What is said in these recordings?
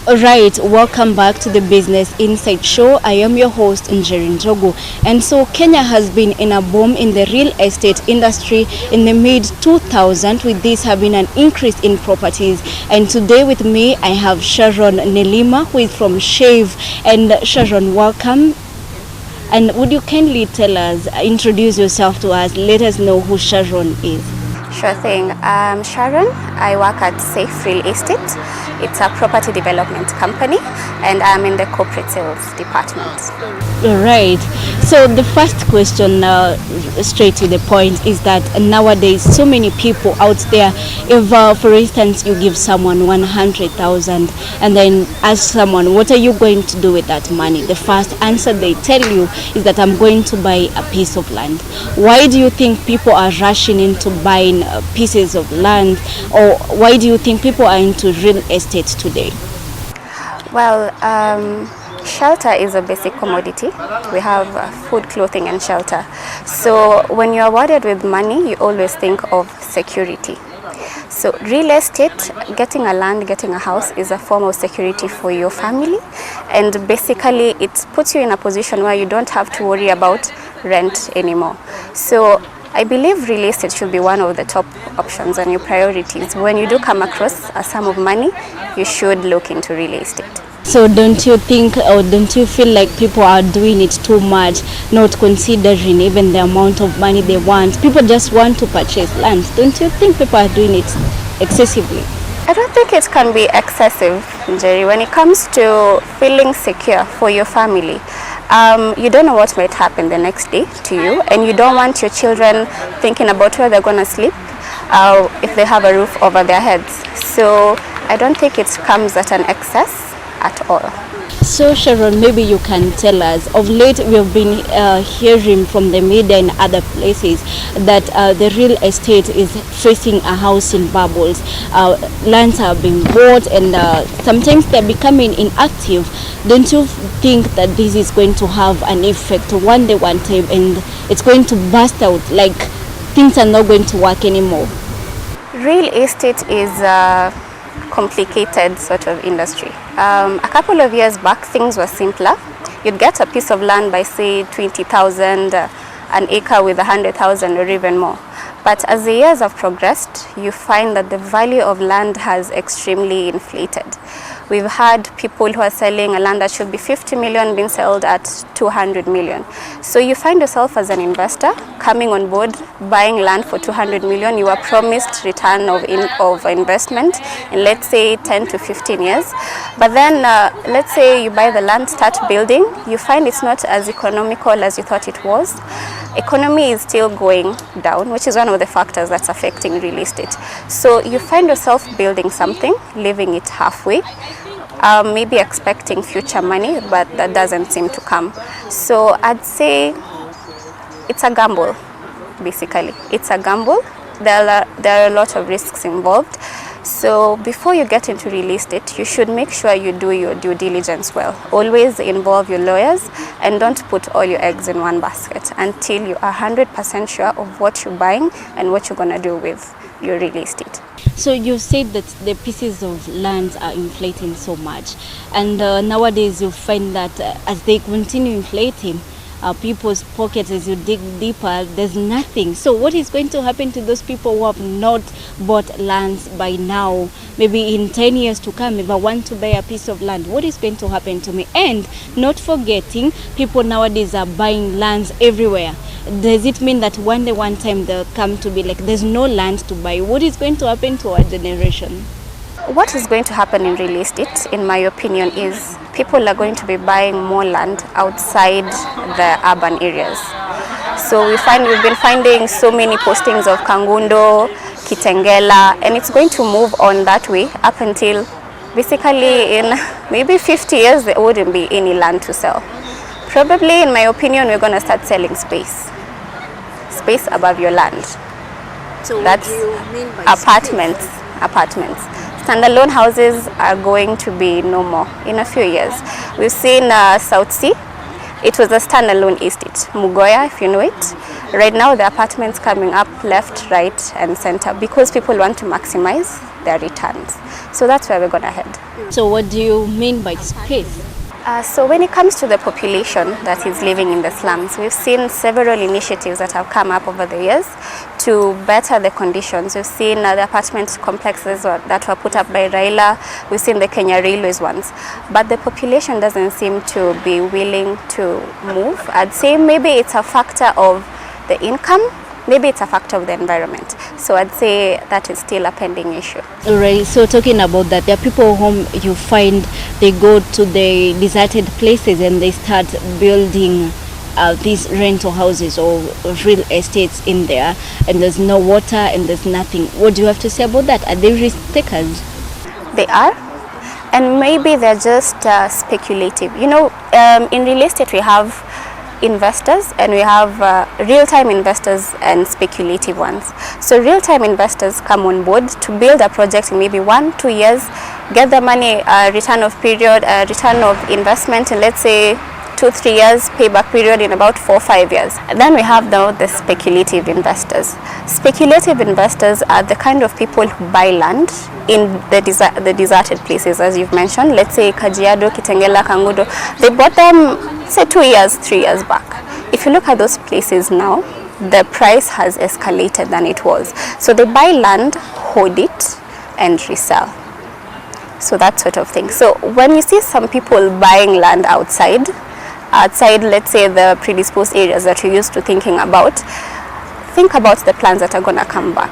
Alright, welcome back to the Business Insight Show. I am your host, Njeri Njogu. And so Kenya has been in a boom in the real estate industry in the mid-2000s, with this having an increase in properties. And today with me, I have Sharon Nelima, who is from Shave. And Sharon, welcome. And would you kindly tell us, introduce yourself to us, let us know who Sharon is. Sure thing. I'm Sharon. I work at Safe Real Estate. It's a property development company, and I'm in the corporate sales department. All right. So the first question, straight to the point, is that nowadays so many people out there, if for instance you give someone 100,000 and then ask someone, what are you going to do with that money? The first answer they tell you is that I'm going to buy a piece of land. Why do you think people are rushing into buying pieces of land, or why do you think people are into real estate today? Well, shelter is a basic commodity. We have food, clothing, and shelter. So when you're awarded with money, you always think of security. So real estate, getting a land, getting a house is a form of security for your family, and basically it puts you in a position where you don't have to worry about rent anymore. So I believe real estate should be one of the top options and your priorities. When you do come across a sum of money, you should look into real estate. So don't you think, or don't you feel like people are doing it too much, not considering even the amount of money they want? People just want to purchase land. Don't you think people are doing it excessively? I don't think it can be excessive, Jerry. When it comes to feeling secure for your family, you don't know what might happen the next day to you, and you don't want your children thinking about where they're going to sleep, if they have a roof over their heads. So I don't think it comes at an excess at all. So Sharon, maybe you can tell us, of late we have been hearing from the media and other places that the real estate is facing a housing bubbles. Lands are being bought, and sometimes they're becoming inactive. Don't you think that this is going to have an effect one day, one time, and it's going to burst out, like things are not going to work anymore? Real estate is complicated sort of industry. A couple of years back, things were simpler. You'd get a piece of land by, say, 20,000, an acre with 100,000 or even more. But as the years have progressed, you find that the value of land has extremely inflated. We've had people who are selling a land that should be 50 million being sold at 200 million. So you find yourself as an investor coming on board, buying land for 200 million. You are promised return of investment in, let's say, 10 to 15 years. But then let's say you buy the land, start building, you find it's not as economical as you thought it was. Economy is still going down, which is one of the factors that's affecting real estate. So you find yourself building something, leaving it halfway, maybe expecting future money, but that doesn't seem to come. So I'd say it's a gamble, basically. It's a gamble. There are a lot of risks involved. So before you get into real estate, you should make sure you do your due diligence well. Always involve your lawyers, and don't put all your eggs in one basket until you are 100% sure of what you're buying and what you're going to do with your real estate. So you said that the pieces of land are inflating so much, and nowadays you find that as they continue inflating, people's pockets, as you dig deeper, there's nothing. So what is going to happen to those people who have not bought lands by now? Maybe in 10 years to come, if I want to buy a piece of land, what is going to happen to me? And not forgetting, people nowadays are buying lands everywhere. Does it mean that one day, one time, they'll come to be like, there's no land to buy? What is going to happen to our generation? What is going to happen in real estate, in my opinion, is people are going to be buying more land outside the urban areas. So we've been finding so many postings of Kangundo, Kitengela, and it's going to move on that way up until basically in maybe 50 years there wouldn't be any land to sell. Probably, in my opinion, we're going to start selling space above your land. So that's what do you mean by apartments. Standalone houses are going to be no more in a few years. We've seen South Sea It was a standalone estate, Mugoya, if you know it. Right now, the apartments coming up left, right, and center because people want to maximize their returns. So that's where we're going to head. So what do you mean by space? So when it comes to the population that is living in the slums, we've seen several initiatives that have come up over the years to better the conditions. We've seen the apartment complexes that were put up by Raila. We've seen the Kenya Railways ones. But the population doesn't seem to be willing to move. I'd say maybe it's a factor of the income. Maybe it's a factor of the environment. So I'd say that is still a pending issue. Right. So talking about that, there are people whom you find they go to the deserted places and they start building these rental houses or real estates in there, and there's no water and there's nothing. What do you have to say about that? Are they risk takers? They are. And maybe they're just speculative. You know, in real estate we have investors and we have real-time investors and speculative ones. So real-time investors come on board to build a project in maybe 1-2 years, get the money, return of period, return of investment in let's say 2-3 years, payback period in about 4-5 years. And then we have now the speculative investors. Speculative investors are the kind of people who buy land in the deserted places, as you've mentioned. Let's say Kajiado, Kitengela, Kangudo. They bought them, say 2 years, 3 years back. If you look at those places now, the price has escalated than it was. So they buy land, hoard it, and resell. So that sort of thing. So when you see some people buying land outside, let's say the predisposed areas that you're used to thinking about, think about the plans that are going to come back.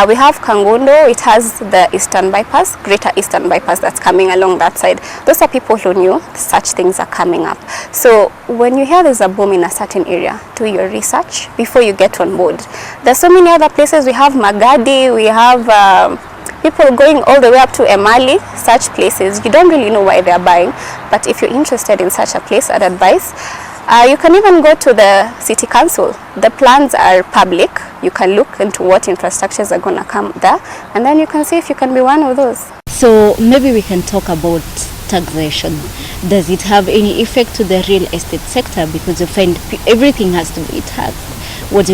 We have Kangundo, it has the Eastern Bypass, Greater Eastern Bypass that's coming along that side. Those are people who knew such things are coming up. So when you hear there's a boom in a certain area, do your research before you get on board. There's so many other places. We have Magadi, we have people going all the way up to Emali, such places. You don't really know why they're buying, but if you're interested in such a place, I'd advise. You can even go to the city council. The plans are public. You can look into what infrastructures are going to come there, and then you can see if you can be one of those. So maybe we can talk about taxation. Does it have any effect to the real estate sector? Because you find everything has to be taxed. What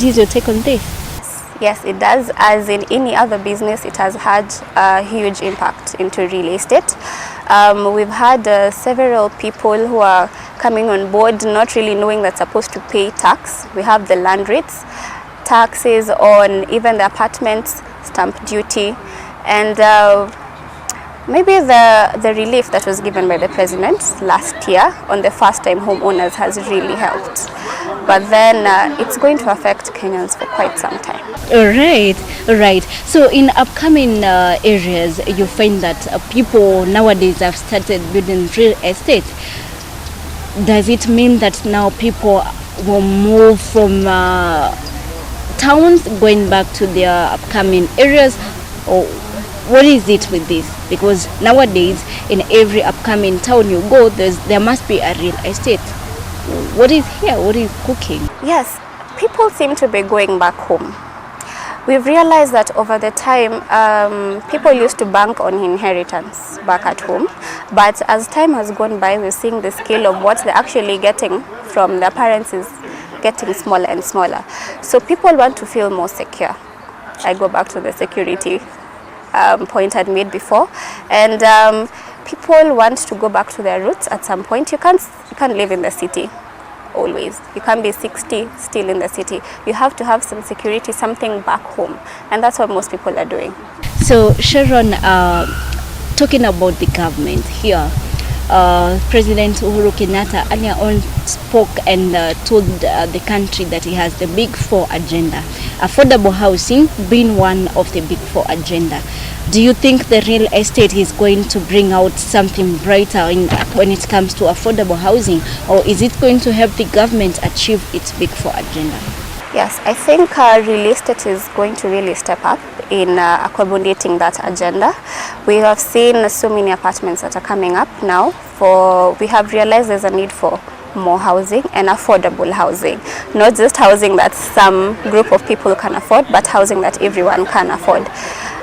is your take on this? Yes, it does. As in any other business, it has had a huge impact into real estate. We've had several people who are coming on board not really knowing they're supposed to pay tax. We have the land rates, taxes on even the apartments, stamp duty, and maybe the relief that was given by the president last year on the first-time homeowners has really helped. But then it's going to affect Kenyans for quite some time. All right. So in upcoming areas, you find that people nowadays have started building real estate. Does it mean that now people will move from towns going back to their upcoming areas, or what is it with this? Because nowadays in every upcoming town you go, there must be a real estate. What is here? What is cooking? Yes, people seem to be going back home. We've realized that over the time, people used to bank on inheritance back at home. But as time has gone by, we're seeing the scale of what they're actually getting from their parents is getting smaller and smaller. So people want to feel more secure. I go back to the security point I'd made before. And people want to go back to their roots at some point. You can't live in the city always. You can't be 60 still in the city. You have to have some security, something back home, and that's what most people are doing. So Sharon, talking about the government here, President Uhuru Kenyatta earlier on spoke and told the country that he has the Big Four agenda, affordable housing being one of the Big Four agenda. Do you think the real estate is going to bring out something brighter when it comes to affordable housing, or is it going to help the government achieve its Big Four agenda? Yes, I think real estate is going to really step up in accommodating that agenda. We have seen so many apartments that are coming up now. We have realized there's a need for more housing and affordable housing. Not just housing that some group of people can afford, but housing that everyone can afford.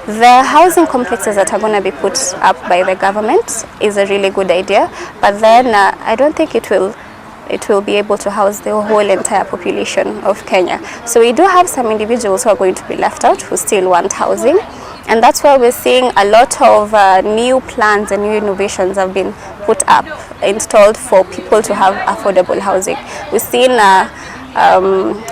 The housing complexes that are going to be put up by the government is a really good idea, but then I don't think it will it will be able to house the whole entire population of Kenya. So we do have some individuals who are going to be left out, who still want housing. And that's why we're seeing a lot of new plans and new innovations have been put up, installed for people to have affordable housing. We've seen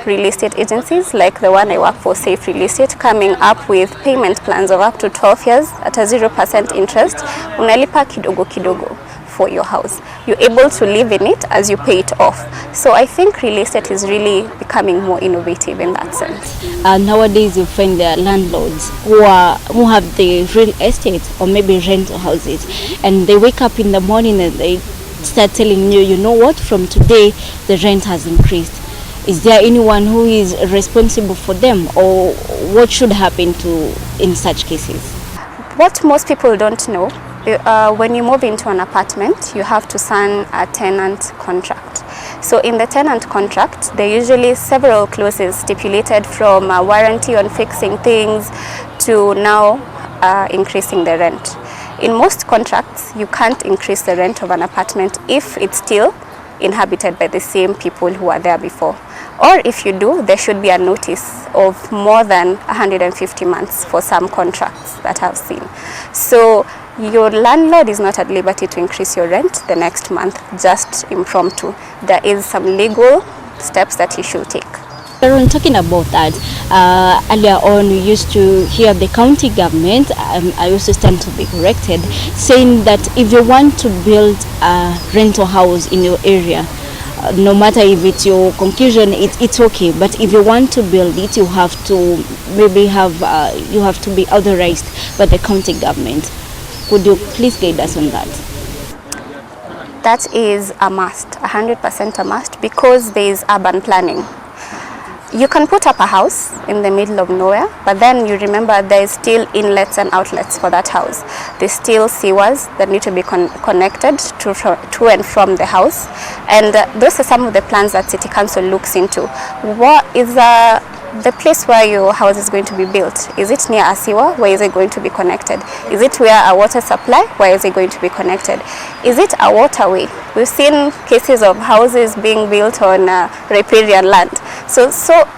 real estate agencies like the one I work for, Safe Real Estate, coming up with payment plans of up to 12 years at a 0% interest. Unalipa kidogo kidogo for your house. You're able to live in it as you pay it off. So I think real estate is really becoming more innovative in that sense. Nowadays you find there are landlords who have the real estate or maybe rental houses, and they wake up in the morning and they start telling you, you know what, from today the rent has increased. Is there anyone who is responsible for them, or what should happen in such cases? What most people don't know, when you move into an apartment, you have to sign a tenant contract. So in the tenant contract, there are usually several clauses stipulated, from a warranty on fixing things to now increasing the rent. In most contracts, you can't increase the rent of an apartment if it's still inhabited by the same people who are there before. Or if you do, there should be a notice of more than 150 months for some contracts that I've seen. So your landlord is not at liberty to increase your rent the next month, just impromptu. There is some legal steps that you should take. When talking about that, earlier on we used to hear the county government, I also stand to be corrected, saying that if you want to build a rental house in your area, no matter if it's your conclusion, it's okay. But if you want to build it, you have to maybe you have to be authorized by the county government. Could you please guide us on that? That is a must, 100% a must, because there is urban planning. You can put up a house in the middle of nowhere, but then you remember there is still inlets and outlets for that house. There's still sewers that need to be connected to and from the house. And those are some of the plans that City Council looks into. What is the place where your house is going to be built? Is it near a sewer? Where is it going to be connected? Is it where a water supply? Where is it going to be connected? Is it a waterway? We've seen cases of houses being built on riparian land. So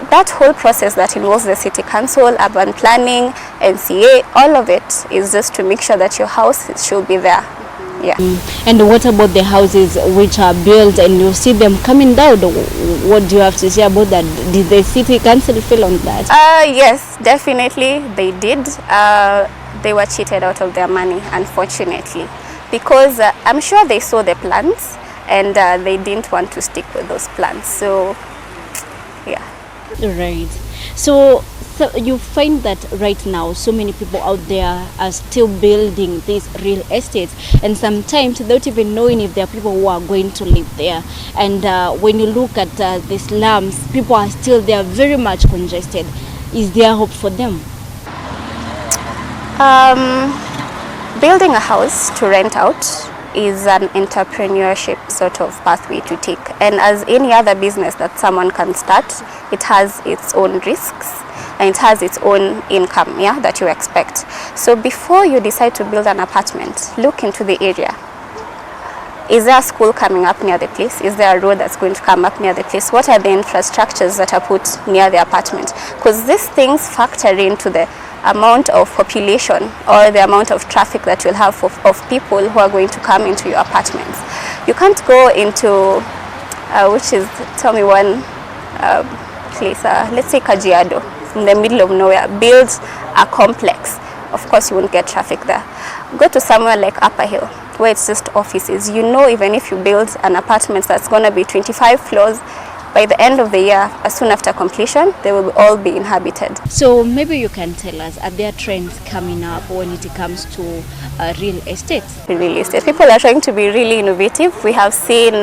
that whole process that involves the City Council, urban planning, NCA, all of it is just to make sure that your house should be there. Yeah. And what about the houses which are built and you see them coming down? What do you have to say about that? Did the City Council feel on that? Yes, definitely they did. They were cheated out of their money, unfortunately, because I'm sure they saw the plans and they didn't want to stick with those plans. So, yeah. Right. So you find that right now so many people out there are still building these real estates, and sometimes without even knowing if there are people who are going to live there. And when you look at the slums, people are still there, very much congested. Is there hope for them? Building a house to rent out is an entrepreneurship sort of pathway to take, and as any other business that someone can start, it has its own risks and it has its own income, that you expect. So before you decide to build an apartment, look into the area. Is there a school coming up near the place? Is there a road that's going to come up near the place? What are the infrastructures that are put near the apartment? Because these things factor into the amount of population or the amount of traffic that you'll have of people who are going to come into your apartments. You can't go into, tell me one place, let's say Kajiado, in the middle of nowhere, build a complex. Of course, you won't get traffic there. Go to somewhere like Upper Hill, where it's just offices. You know, even if you build an apartment that's going to be 25 floors, by the end of the year, as soon after completion, they will all be inhabited. So maybe you can tell us, are there trends coming up when it comes to real estate? Real estate. People are trying to be really innovative. We have seen,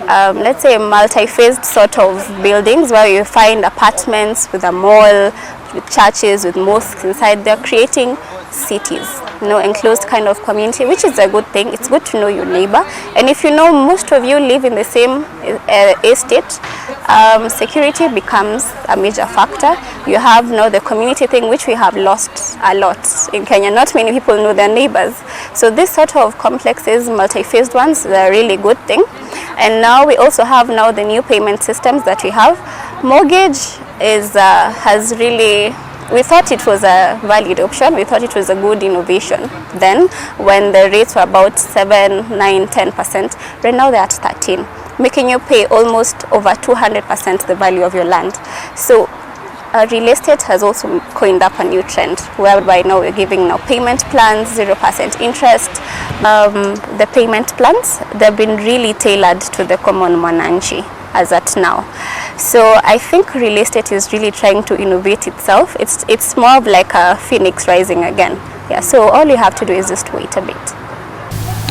let's say, multi-phased sort of buildings where you find apartments with a mall, with churches, with mosques inside. They're creating cities, enclosed kind of community, which is a good thing. It's good to know your neighbor. And if you know most of you live in the same estate, security becomes a major factor. You have now the community thing, which we have lost a lot in Kenya. Not many people know their neighbors. So this sort of complexes, multi-phased ones, they're a really good thing. And now we also have now the new payment systems that we have. Mortgage has really, we thought it was a valid option. We thought it was a good innovation then, when the rates were about 7, 9, 10%. Right now they're at 13, making you pay almost over 200% the value of your land. So real estate has also coined up a new trend, whereby now we're giving now payment plans, 0% interest. The payment plans, they've been really tailored to the common mwananchi as at now. So I think real estate is really trying to innovate itself. It's more of like a phoenix rising again. Yeah, so all you have to do is just wait a bit.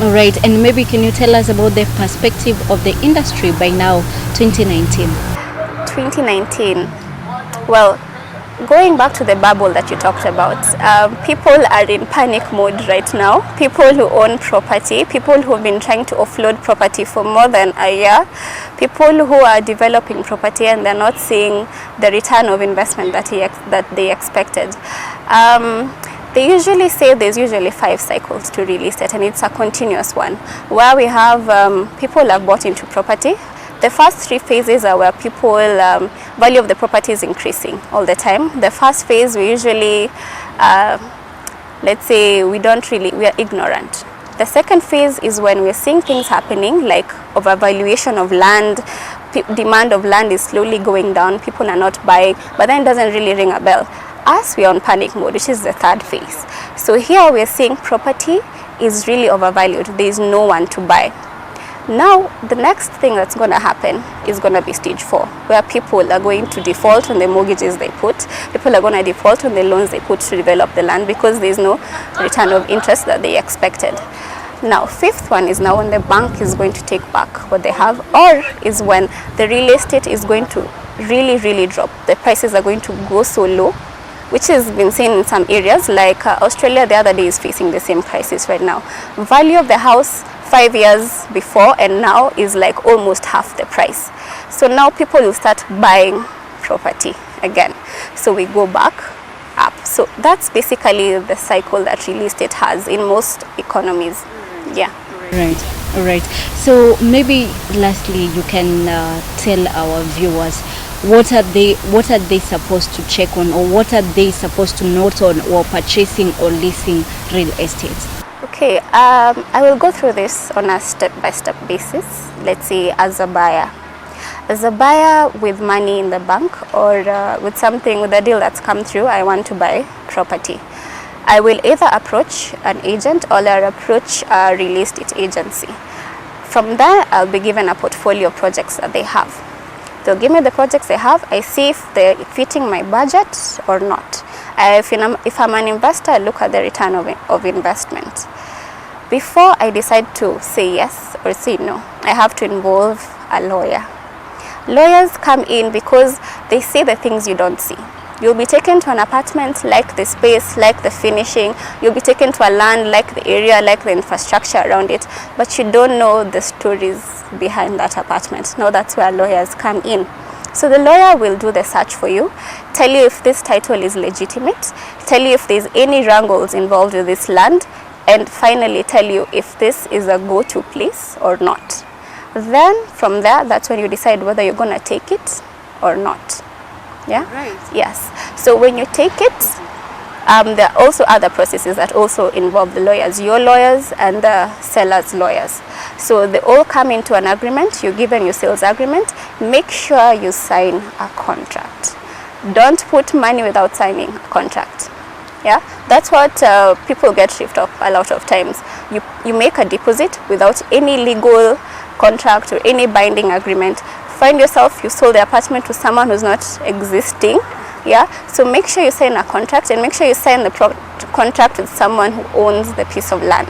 All right, and maybe can you tell us about the perspective of the industry by now, 2019? 2019. Well, going back to the bubble that you talked about, people are in panic mode right now. People who own property, people who have been trying to offload property for more than a year, people who are developing property and they're not seeing the return of investment that they expected. They usually say there's usually 5 cycles to real estate, and it's a continuous one, where we have people have bought into property. The first 3 phases are where people, value of the property is increasing all the time. The first phase, we usually, let's say we are ignorant. The second phase is when we're seeing things happening, like overvaluation of land, demand of land is slowly going down, people are not buying, but then it doesn't really ring a bell. As we are on panic mode, which is the third phase. So here we're seeing property is really overvalued. There is no one to buy. Now, the next thing that's going to happen is going to be stage 4, where people are going to default on the mortgages they put. People are going to default on the loans they put to develop the land because there's no return of interest that they expected. Now, 5th one is now when the bank is going to take back what they have, or is when the real estate is going to really drop. The prices are going to go so low, which has been seen in some areas, like Australia the other day is facing the same crisis right now. Value of the house 5 years before and now is like almost half the price. So now people will start buying property again. So we go back up. So that's basically the cycle that real estate has in most economies. Yeah. Right. All right. So maybe lastly, you can tell our viewers what are they supposed to check on, or what are they supposed to note on or purchasing or leasing real estate? Okay, I will go through this on a step-by-step basis. Let's say as a buyer with money in the bank, or with a deal that's come through, I want to buy property. I will either approach an agent or I'll approach a real estate agency. From there, I'll be given a portfolio of projects that they have. They'll give me the projects they have. I see if they're fitting my budget or not. If I'm an investor, I look at the return of investment. Before I decide to say yes or say no, I have to involve a lawyer. Lawyers come in because they see the things you don't see. You'll be taken to an apartment, like the space, like the finishing. You'll be taken to a land, like the area, like the infrastructure around it, but you don't know the stories behind that apartment. Now that's where lawyers come in. So the lawyer will do the search for you, tell you if this title is legitimate, tell you if there's any wrangles involved with this land, and finally tell you if this is a go-to place or not. Then from there, that's when you decide whether you're going to take it or not. Yeah? Right. Yes. So when you take it, there are also other processes that also involve the lawyers, your lawyers and the seller's lawyers. So they all come into an agreement. You're given your sales agreement. Make sure you sign a contract. Don't put money without signing a contract. Yeah, that's what people get tripped up a lot of times. You make a deposit without any legal contract or any binding agreement. Find yourself, you sold the apartment to someone who's not existing. Yeah, so make sure you sign a contract, and make sure you sign the contract with someone who owns the piece of land.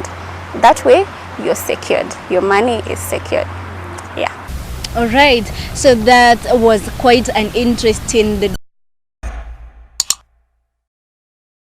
That way you're secured, your money is secured. Yeah. All right, so that was quite an interesting